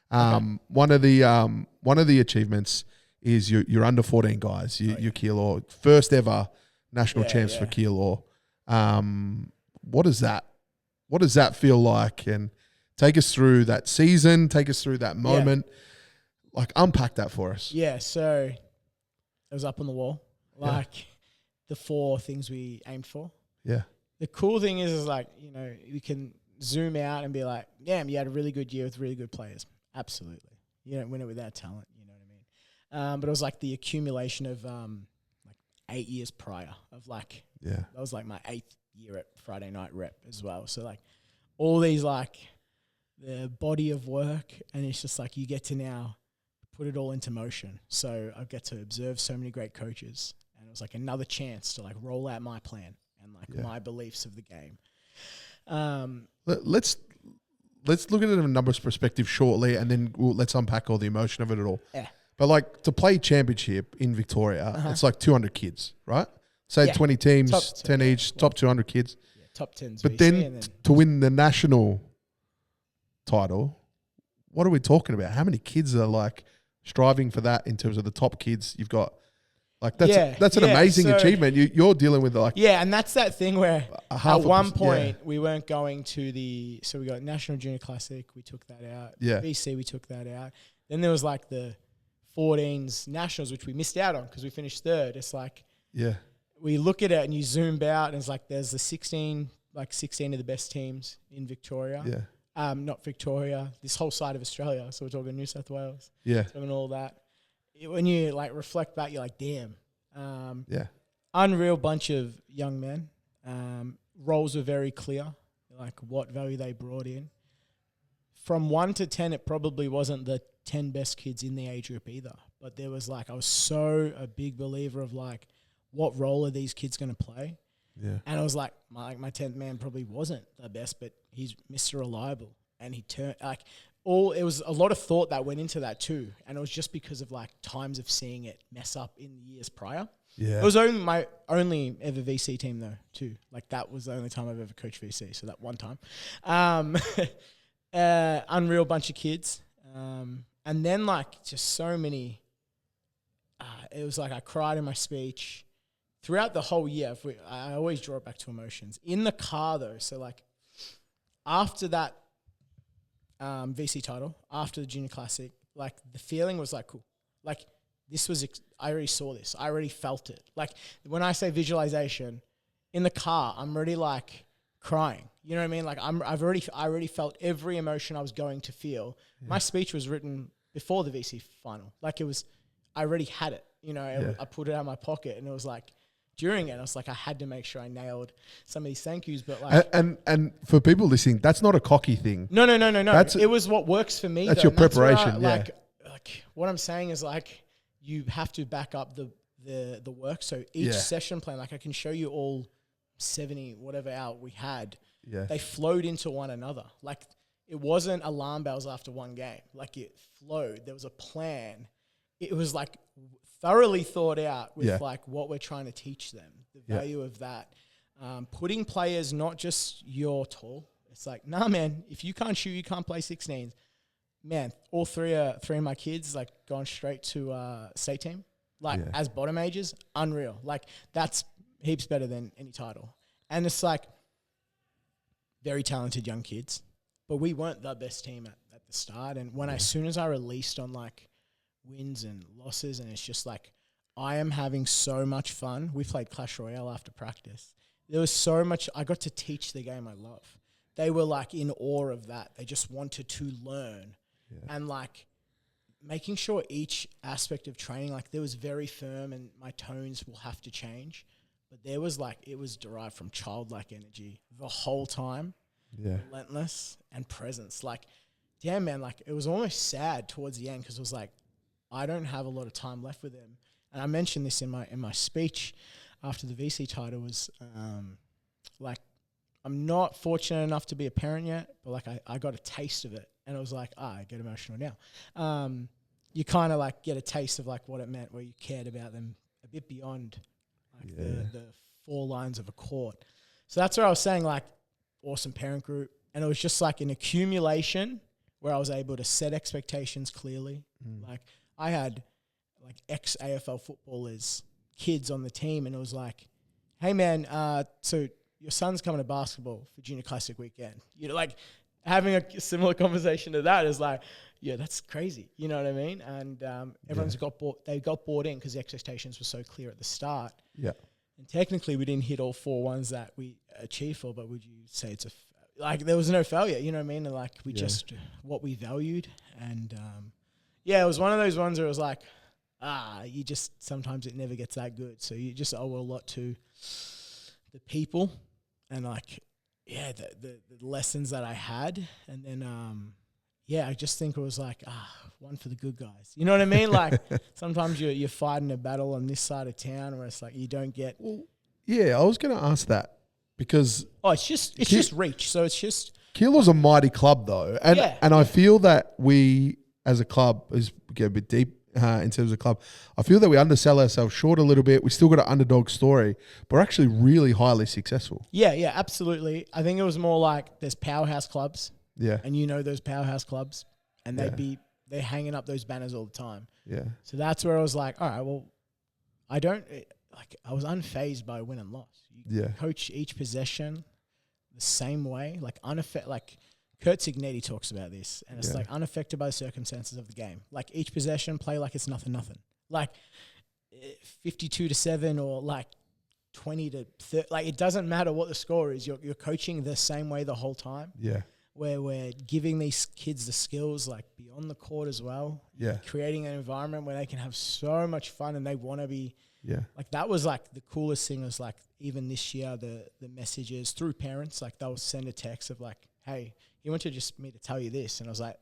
One of the achievements is you're under 14 guys. You're Keilor, first ever national champs for Keilor. What does that feel like? And take us through that season. Take us through that moment. Like, unpack that for us. Yeah. So it was up on the wall. Like the 4 things we aimed for. Yeah. The cool thing is like, we can zoom out and be like, damn, you had a really good year with really good players. Absolutely. You don't win it without talent. You know what I mean? But it was like the accumulation of like 8 years prior of like, that was like my 8th year at Friday Night Rep as well. So like all these like the body of work, and it's just like you get to now put it all into motion. So I get to observe so many great coaches, and it was like another chance to like roll out my plan and like my beliefs of the game. Let's look at it from a numbers perspective shortly, and then let's unpack all the emotion of it all. Yeah. But like to play championship in Victoria, it's like 200 kids, right? Say 20 teams, 10 each, top 200 kids. Yeah, top 10s. But then to win the national title, what are we talking about? How many kids are like striving for that in terms of the top kids you've got? Like that's an amazing achievement. You're dealing with like and that's that thing where at one point yeah. we weren't going to so we got National Junior Classic, we took that out. Yeah. BC, we took that out. Then there was like the 14s Nationals, which we missed out on because we finished third. It's like we look at it and you zoom out and it's like there's the 16 of the best teams in Victoria. Yeah. Not Victoria, this whole side of Australia. So we're talking New South Wales. Yeah. Talking all that. When you like reflect back, you're like, damn. Unreal bunch of young men. Roles were very clear, like what value they brought in. From 1 to 10, it probably wasn't the 10 best kids in the age group either. But there was like, I was so a big believer of like, what role are these kids going to play? Yeah. And I was like, my 10th man probably wasn't the best, but he's Mr. Reliable. And he turned it was a lot of thought that went into that too. And it was just because of like times of seeing it mess up in the years prior. Yeah. It was only my only ever VC team though too. Like that was the only time I've ever coached VC. So that one time, unreal bunch of kids. And then like just so many, it was like I cried in my speech throughout the whole year. I always draw it back to emotions in the car though. So like after that, VC title, after the Junior Classic, like the feeling was like, cool. Like this was, I already saw this. I already felt it. Like when I say visualization in the car, I'm already like crying. You know what I mean? Like I already felt every emotion I was going to feel. Yeah. My speech was written before the VC final. Like I already had it, you know, I put it out of my pocket and it was like, during it, I was like, I had to make sure I nailed some of these thank yous. But like, and for people listening, that's not a cocky thing. No. It was what works for me. That's your preparation. Like what I'm saying is like, you have to back up the work. So each session plan, like I can show you all 70 whatever out we had. Yeah, they flowed into one another. Like it wasn't alarm bells after one game. Like it flowed. There was a plan. It was like thoroughly thought out with like what we're trying to teach them, the value of that. Putting players, not just you're tall. It's like, nah, man, if you can't shoot, you can't play 16s. Man, all three of my kids like gone straight to state team, like as bottom ages, unreal. Like that's heaps better than any title. And it's like very talented young kids, but we weren't the best team at the start. And when as soon as I released on like wins and losses, and it's just like I am having so much fun. We played Clash Royale after practice. There was so much. I got to teach the game I love. They were like in awe of that. They just wanted to learn. And like making sure each aspect of training, like there was very firm and my tones will have to change. But there was like, it was derived from childlike energy the whole time. Yeah. Relentless and presence. Like, damn man, like it was almost sad towards the end because it was like, I don't have a lot of time left with him. And I mentioned this in my speech after the VC title was like, I'm not fortunate enough to be a parent yet, but like I got a taste of it. And it was like, I get emotional now. You kind of like get a taste of like what it meant where you cared about them a bit beyond like the four lines of a court. So that's where I was saying like awesome parent group. And it was just like an accumulation where I was able to set expectations clearly. Like I had like ex-AFL footballers, kids on the team, and it was like, hey man, so your son's coming to basketball for Junior Classic weekend. You know, like having a similar conversation to that is like, yeah, that's crazy. You know what I mean? And everyone's got bought in because the expectations were so clear at the start. Yeah. And technically we didn't hit all 4 ones that we achieved for, but would you say it's like there was no failure, you know what I mean? And like we just, what we valued. And it was one of those ones where it was like, you just, sometimes it never gets that good. So you just owe a lot to the people and like, the lessons that I had. And then, I just think it was like, one for the good guys. You know what I mean? Like sometimes you're fighting a battle on this side of town where it's like you don't get. Well, yeah, I was going to ask that because. It's just reach. So it's just. Keilor's a mighty club though. And I feel that we as a club, as we get a bit deep in terms of club, I feel that we undersell ourselves short a little bit. We still got an underdog story, but we're actually really highly successful. Yeah, absolutely. I think it was more like there's powerhouse clubs Yeah. And those powerhouse clubs, and they're hanging up those banners all the time. Yeah. So that's where I was like, all right, well, I was unfazed by win and loss. You coach each possession the same way, like Kurt Signetti talks about this, and it's like unaffected by the circumstances of the game. Like each possession, play like it's nothing. Like 52-7 or like 20-30. Like it doesn't matter what the score is. You're coaching the same way the whole time. Yeah. Where we're giving these kids the skills like beyond the court as well. Yeah. Creating an environment where they can have so much fun and they want to be. Yeah. Like that was like the coolest thing was like even this year the messages through parents, like they'll send a text of like, hey, you wanted just me to tell you this. And I was like,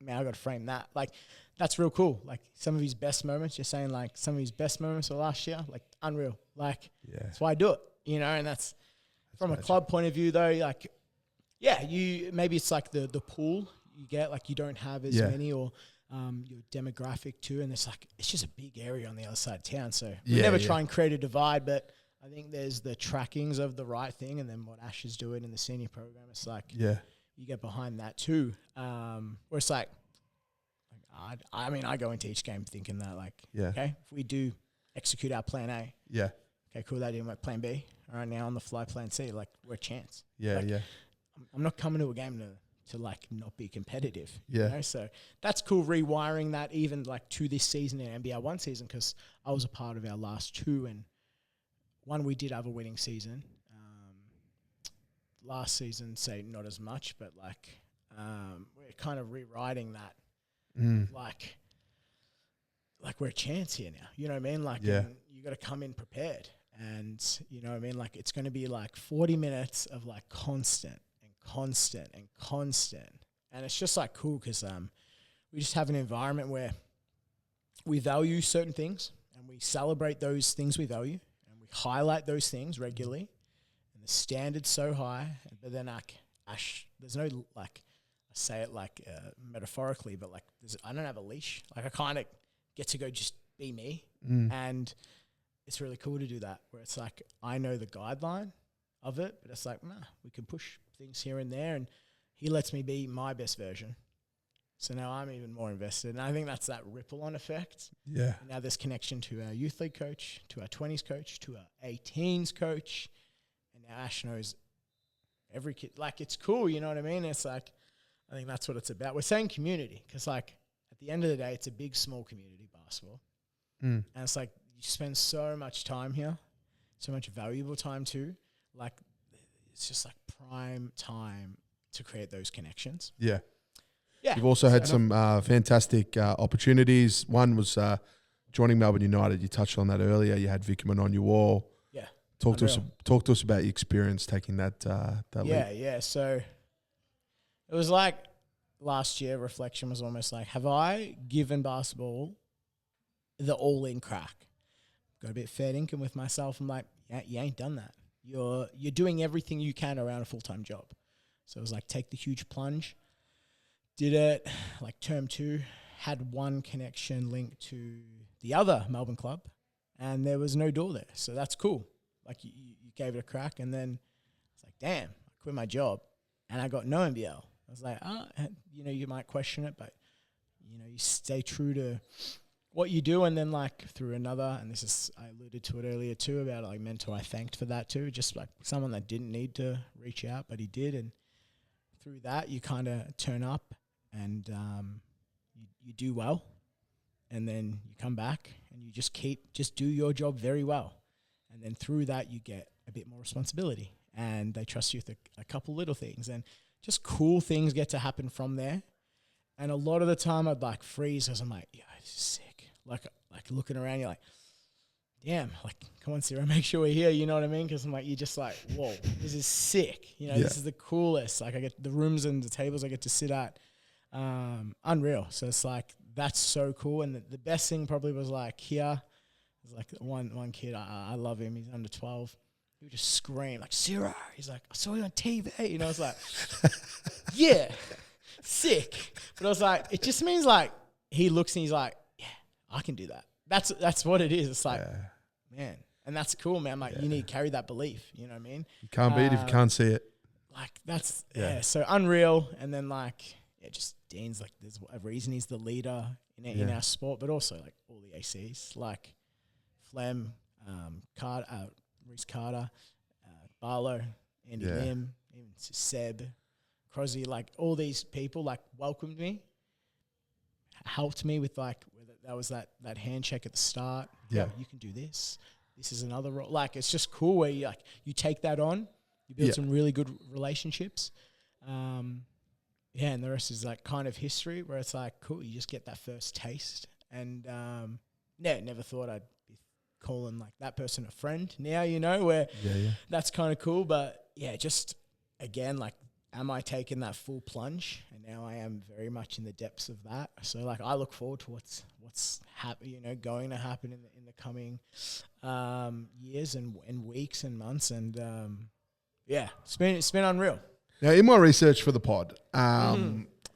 man, I got to frame that. Like that's real cool. Like some of his best moments, you're saying like some of his best moments of last year, like unreal. Like that's why I do it, and that's from a club point of view though, like, yeah, maybe it's like the pool you get, like you don't have as many or your demographic too. And it's just a big area on the other side of town. So we never try and create a divide, but I think there's the trackings of the right thing. And then what Ash is doing in the senior program, it's like, you get behind that too. Where it's like I go into each game thinking that like, okay, if we do execute our plan A, okay, cool, that didn't work, plan B. All right, now on the fly, plan C, like we're a chance. I'm not coming to a game to like not be competitive. So that's cool rewiring that even like to this season in NBL 1 season, because I was a part of our last 2, and one we did have a winning season. Last season, say not as much, but like we're kind of rewriting that. Like we're a chance here now. You know what I mean? Like you got to come in prepared, and you know what I mean? Like it's going to be like 40 minutes of like constant. And it's just like cool because we just have an environment where we value certain things and we celebrate those things we value and we highlight those things regularly, and the standard's so high. But then like Ash, there's no like, I say it like metaphorically, but like I don't have a leash. Like I kind of get to go just be me, and it's really cool to do that where it's like I know the guideline of it, but it's like, nah, we can push things here and there, and he lets me be my best version. So now I'm even more invested, and I think that's that ripple on effect. And now there's connection to our youth league coach, to our 20s coach, to our 18s coach, and now Ash knows every kid. Like it's cool, you know what I mean? It's like I think that's what it's about. We're saying community because like at the end of the day, it's a big, small community basketball, and it's like you spend so much time here, so much valuable time too. Like it's just like prime time to create those connections. Yeah. You've also had some fantastic opportunities. One was joining Melbourne United. You touched on that earlier. You had Vickerman on your wall. Yeah. Talk to us about your experience taking that lead. Yeah. So it was like last year. Reflection was almost like, have I given basketball the all-in crack? Got a bit fair income with myself. I'm like, yeah, you ain't done that. You're doing everything you can around a full-time job. So it was like take the huge plunge. Did it like term 2, had one connection linked to the other Melbourne club, and there was no door there. So that's cool. Like you gave it a crack, and then it's like, damn, I quit my job and I got no NBL. I was like, you might question it, but you stay true to what you do. And then like through another, and I alluded to it earlier too, about like mentor I thanked for that too, just like someone that didn't need to reach out, but he did. And through that, you kind of turn up and you do well. And then you come back and you just do your job very well. And then through that, you get a bit more responsibility, and they trust you with a couple little things, and just cool things get to happen from there. And a lot of the time I'd like freeze because I'm like, yeah, this is sick. Like looking around, you're like, damn, like, come on, Ciro, make sure we're here. You know what I mean? Because I'm like, you're just like, whoa, this is sick. This is the coolest. Like I get the rooms and the tables I get to sit at, unreal. So it's like, that's so cool. And the best thing probably was like here, there's like one kid, I love him. He's under 12. He would just scream like, Ciro. He's like, I saw you on TV. I was like, yeah, sick. But I was like, it just means like, he looks and he's like, yeah, I can do that. That's what it is. It's like, man. And that's cool, man. Like you need to carry that belief. You know what I mean? You can't beat it if you can't see it. like that's so unreal. And then just Dean's like there's a reason he's the leader in our sport, but also like all the ACs like Flem, Carter, Reese Carter, Barlow, Andy Lim, even Seb, Crosby, like all these people like welcomed me, helped me with like that was that handshake at the start. Yeah, you can do this. This is another role. Like it's just cool where you take that on, you build some really good relationships. And the rest is like kind of history where it's like cool. You just get that first taste, and never thought I'd be calling like that person a friend. Now where that's kind of cool, but just again like. Am I taking that full plunge? And now I am very much in the depths of that. So like I look forward to what's going to happen in the coming years and weeks and months. And it's been unreal. Now in my research for the pod,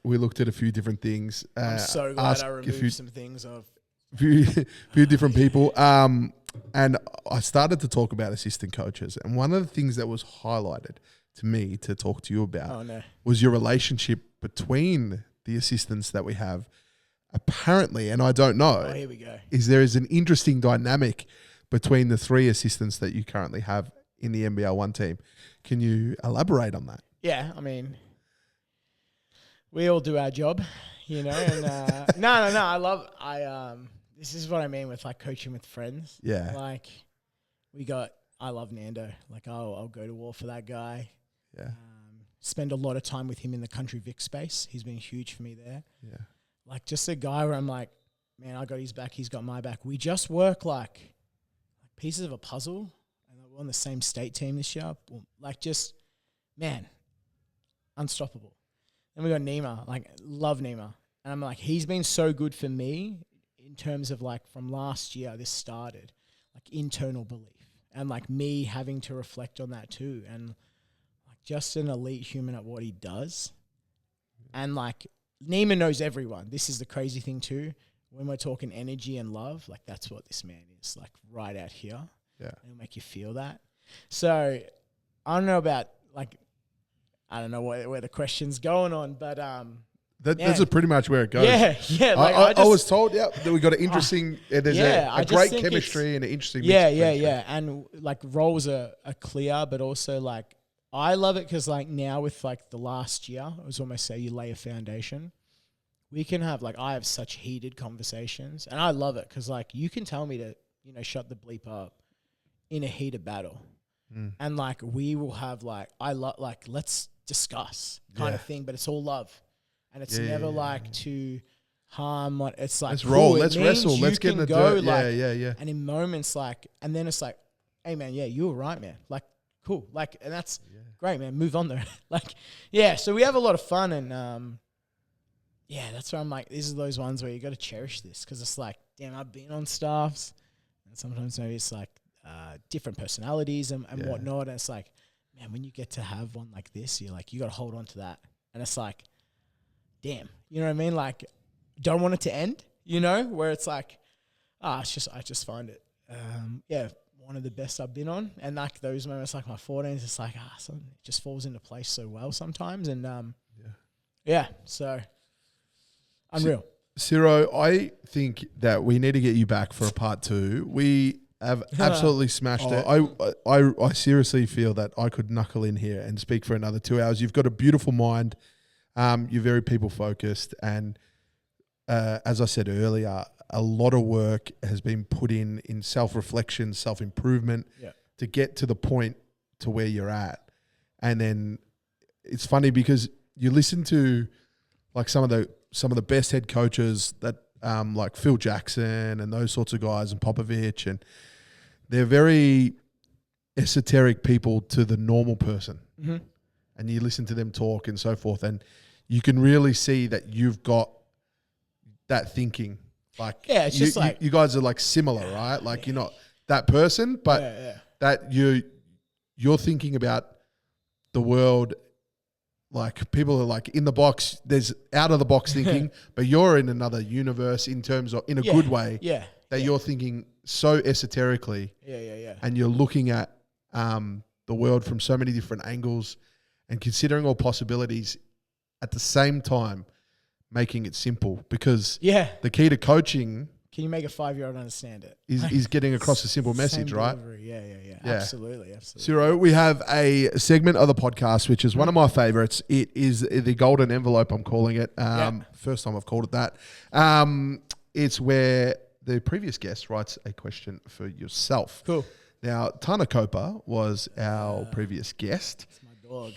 we looked at a few different things. I'm so glad I removed some things of few different people. And I started to talk about assistant coaches, and one of the things that was highlighted to me to talk to you about was your relationship between the assistants that we have. Apparently, and I don't know, here we go. There is an interesting dynamic between the 3 assistants that you currently have in the NBL 1 team. Can you elaborate on that? Yeah, I mean, we all do our job, and this is what I mean with like coaching with friends. Yeah. Like I love Nando. Like I'll go to war for that guy. Yeah. Spend a lot of time with him in the country Vic space. He's been huge for me there. Yeah. Like just a guy where I'm like, man, I got his back. He's got my back. We just work like pieces of a puzzle, and we're on the same state team this year. Like just, man, unstoppable. Then we got Nima. Like love Nima, and I'm like, he's been so good for me in terms of like from last year. This started like internal belief, and like me having to reflect on that too, and just an elite human at what he does. And like Neiman knows everyone. This is the crazy thing too. When we're talking energy and love, like that's what this man is like right out here. Yeah. It'll make you feel that. So I don't know about like, I don't know where the question's going on, but that's pretty much where it goes. Yeah. Like I was told, that we got an interesting, there's a great chemistry and an interesting mix. Yeah. And like roles are clear, but also like, I love it because like now with like the last year, I was almost say you lay a foundation. We can have like, I have such heated conversations, and I love it because like you can tell me to, shut the bleep up in a heated battle. And like we will have like, let's discuss kind of thing, but it's all love. And it's never like to harm what it's like. Let's roll, let's wrestle, let's get in the dirt. Yeah. And in moments like, and then it's like, hey man, you were right, man. Like, cool. Like, and that's great, man. Move on there. Like, so we have a lot of fun, and that's where I'm like, these are those ones where you got to cherish this because it's like, damn, I've been on staffs, and sometimes maybe it's like different personalities and whatnot, and it's like, man, when you get to have one like this, you're like, you got to hold on to that, and it's like, damn, you know what I mean? Like, don't want it to end, where it's like, I just find it, one of the best I've been on, and like those moments, like my 14s, it's like it just falls into place so well sometimes, and so unreal. Ciro, I think that we need to get you back for a part 2. We have absolutely smashed it. I seriously feel that I could knuckle in here and speak for another 2 hours. You've got a beautiful mind. You're very people focused, and as I said earlier, a lot of work has been put in self-reflection, self-improvement to get to the point to where you're at. And then it's funny because you listen to like some of the best head coaches that like Phil Jackson and those sorts of guys and Popovich, and they're very esoteric people to the normal person. Mm-hmm. And you listen to them talk and so forth, and you can really see that you've got that thinking. Like, it's just like you guys are like similar, right? Like you're not that person, but that you're thinking about the world. Like people are like in the box. There's out of the box thinking, but you're in another universe in terms of in a good way. Yeah, that you're thinking so esoterically. Yeah. And you're looking at the world from so many different angles, and considering all possibilities at the same time, making it simple, because the key to coaching, can you make a 5-year-old understand it? Is getting across a simple message, right? Yeah. Absolutely. Ciro, we have a segment of the podcast, which is one of my favorites. It is the golden envelope, I'm calling it. First time I've called it that. It's where the previous guest writes a question for yourself. Cool. Now, Tana Copa was our previous guest. It's my dog.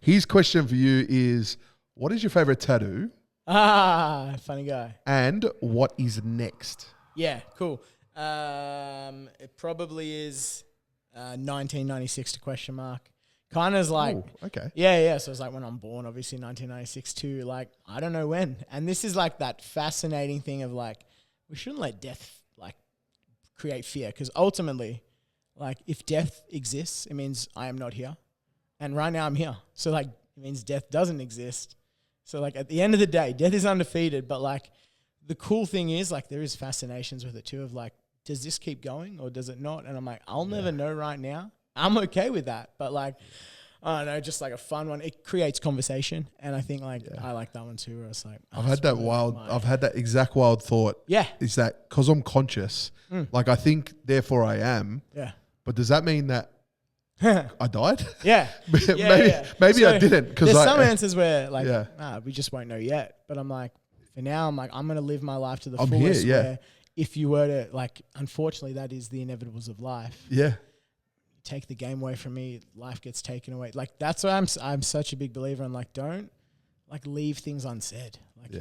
His question for you is, what is your favorite tattoo? Funny guy. And what is next? Yeah, cool. It probably is 1996 to question mark. Kind of like, okay. Yeah. So it's like when I'm born, obviously 1996 to like, I don't know when. And this is like that fascinating thing of like, we shouldn't let death like create fear, because ultimately, like if death exists, it means I am not here. And right now I'm here. So like, it means death doesn't exist. So like at the end of the day, death is undefeated, but like the cool thing is like there is fascinations with it too of like, does this keep going or does it not? And I'm like, I'll never know right now. I'm okay with that. But like, I don't know, just like a fun one. It creates conversation. And I think like, I like that one too, where it's like, I've had that exact wild thought. Yeah. Is that because I'm conscious, like I think therefore I am. Yeah. But does that mean that I died? Yeah. Maybe I didn't. There's some answers where like, we just won't know yet. But I'm like, for now, I'm like, I'm going to live my life to the fullest. Here, where if you were to like, unfortunately, that is the inevitables of life. Yeah. Take the game away from me, life gets taken away. Like that's why I'm such a big believer in like, don't like leave things unsaid. Like,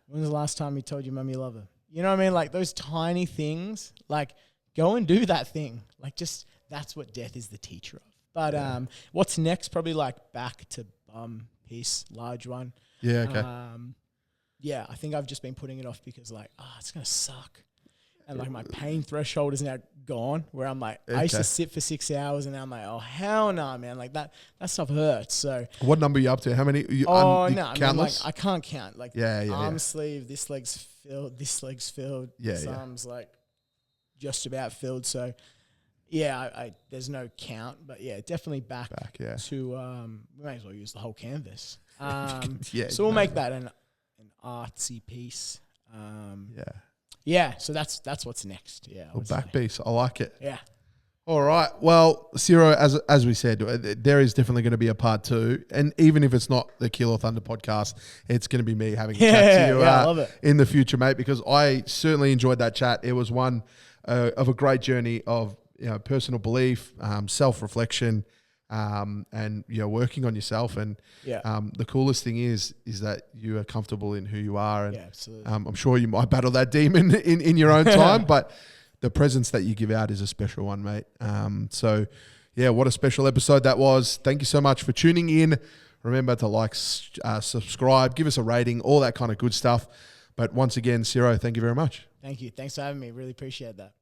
when was the last time you told your mum you love her? You know what I mean? Like those tiny things, like go and do that thing. Like just, that's what death is the teacher of. But what's next? Probably like back to piece, large one. Yeah. Okay. I think I've just been putting it off because like, it's going to suck. And like my pain threshold is now gone, where I'm like, I used to sit for 6 hours and now I'm like, oh hell no, man. Like that stuff hurts. So what number are you up to? How many? I mean, like I can't count. Like arm sleeve, this leg's filled, this arm's like just about filled. So I there's no count, but definitely back to we may as well use the whole canvas. So we'll make that an artsy piece. So that's what's next. Back piece. I like it. Yeah. All right. Well, Ciro, as we said, there is definitely going to be a part 2. And even if it's not the Keilor Thunder podcast, it's going to be me having a chat to you I love it. in the future, mate, because I certainly enjoyed that chat. It was one of a great journey of personal belief, self-reflection, and working on yourself. And the coolest thing is that you are comfortable in who you are. And absolutely. I'm sure you might battle that demon in your own time, but the presence that you give out is a special one, mate. What a special episode that was. Thank you so much for tuning in. Remember to like, subscribe, give us a rating, all that kind of good stuff. But once again, Ciro, thank you very much. Thank you. Thanks for having me. Really appreciate that.